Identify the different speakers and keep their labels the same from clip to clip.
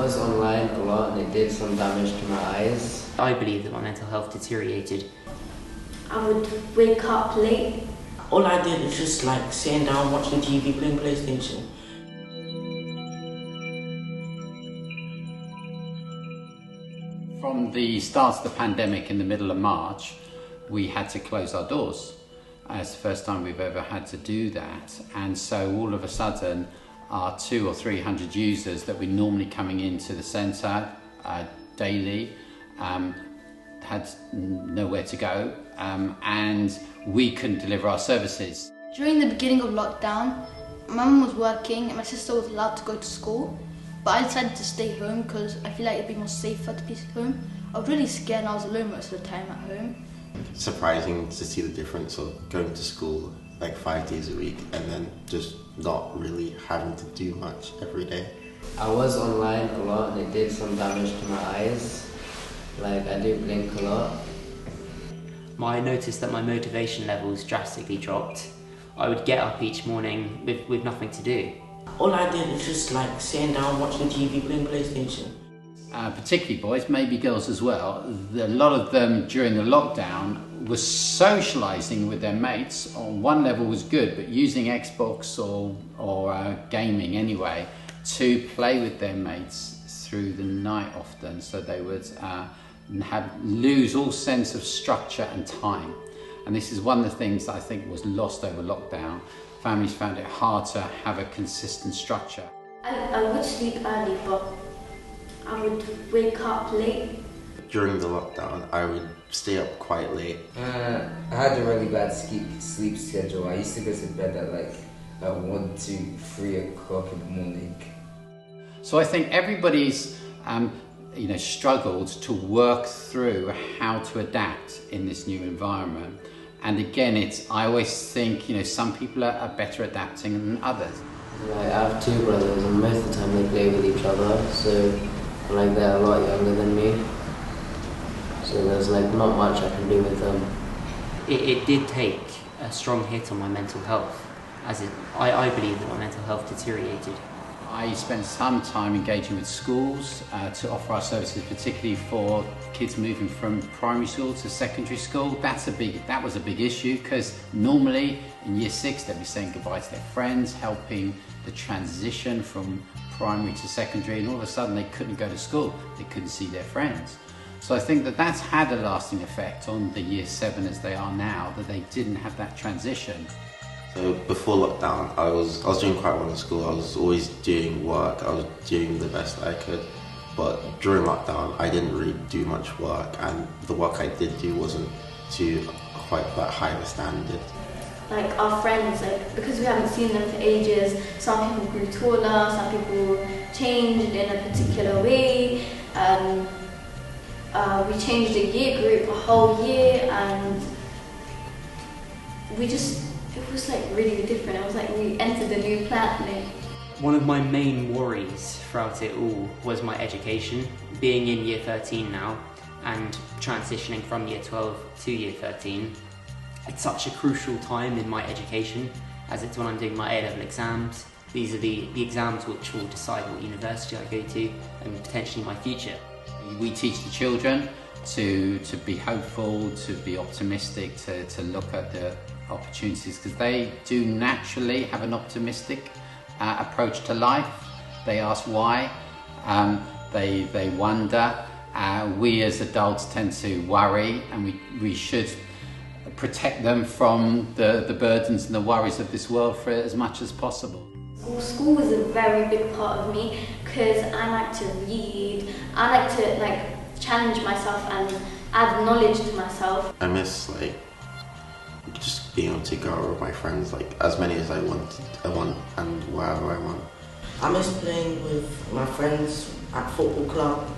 Speaker 1: was online a lot and it did some damage to my eyes.
Speaker 2: I believe that my mental health deteriorated.
Speaker 3: I would wake up late.
Speaker 4: All I did was just like sitting down, watching TV, playing PlayStation.
Speaker 5: From the start of the pandemic in the middle of March, we had to close our doors. It's the first time we've ever had to do that. And so all of a sudden, our 200 or 300 users that were normally coming into the centre daily had nowhere to go, and we couldn't deliver our services.
Speaker 6: During the beginning of lockdown, my mum was working and my sister was allowed to go to school, but I decided to stay home because I feel like it'd be more safer to be home. I was really scared and I was alone most of the time at home.
Speaker 7: Surprising to see the difference of going to school like 5 days a week and then just not really having to do much every day.
Speaker 1: I was online a lot and it did some damage to my eyes. Like, I do blink a lot.
Speaker 2: I noticed that my motivation levels drastically dropped. I would get up each morning with nothing to do.
Speaker 4: All I did was just like sitting down, watching TV, playing PlayStation.
Speaker 5: Particularly boys, maybe girls as well. A lot of them during the lockdown was socialising with their mates. On one level was good, but using Xbox or gaming anyway to play with their mates through the night often, so they would lose all sense of structure and time. And this is one of the things that I think was lost over lockdown. Families found it hard to have a consistent structure.
Speaker 3: I would sleep early, but I would wake up late.
Speaker 7: During the lockdown, I would stay up quite late.
Speaker 8: I had a really bad sleep schedule. I used to go to bed at like 1 to 3 o'clock in the morning.
Speaker 5: So I think everybody's struggled to work through how to adapt in this new environment. And again, I always think, some people are better adapting than others.
Speaker 1: Like, I have 2 brothers and most of the time they play with each other, so like they're a lot younger than me. So there's like not much I can do with them.
Speaker 2: It did take a strong hit on my mental health, I believe that my mental health deteriorated.
Speaker 5: I spent some time engaging with schools to offer our services, particularly for kids moving from primary school to secondary school. That was a big issue, because normally in year 6 they'd be saying goodbye to their friends, helping the transition from primary to secondary, and all of a sudden they couldn't go to school, they couldn't see their friends. So I think that that's had a lasting effect on the year 7 as they are now, that they didn't have that transition.
Speaker 7: So before lockdown, I was doing quite well in school. I was always doing work. I was doing the best I could. But during lockdown, I didn't really do much work, and the work I did do wasn't to quite that high of a standard.
Speaker 3: Like our friends, because we haven't seen them for ages, some people grew taller, some people changed in a particular way. We changed a year group, a whole year, and it was like really different. It was like we entered a new planet.
Speaker 2: One of my main worries throughout it all was my education. Being in year 13 now and transitioning from year 12 to year 13, it's such a crucial time in my education, as it's when I'm doing my A-level exams. These are the exams which will decide what university I go to and potentially my future.
Speaker 5: We teach the children to be hopeful, to be optimistic, to look at the opportunities, because they do naturally have an optimistic approach to life. They ask why, they wonder. We as adults tend to worry, and we should protect them from the burdens and the worries of this world for as much as possible.
Speaker 3: School was a very big part of me, because I like to read, I like to challenge myself and add knowledge to myself.
Speaker 7: I miss just being able to go out with my friends, as many as I want and wherever I want.
Speaker 4: I miss playing with my friends at football club.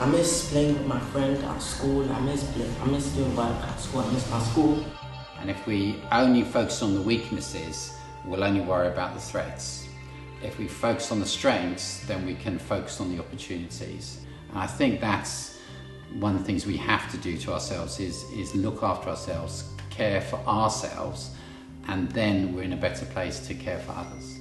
Speaker 4: I miss playing with my friend at school. I miss doing work at school. I miss my school.
Speaker 5: And if we only focus on the weaknesses, we'll only worry about the threats. If we focus on the strengths, then we can focus on the opportunities. And I think that's one of the things we have to do to ourselves is look after ourselves, care for ourselves, and then we're in a better place to care for others.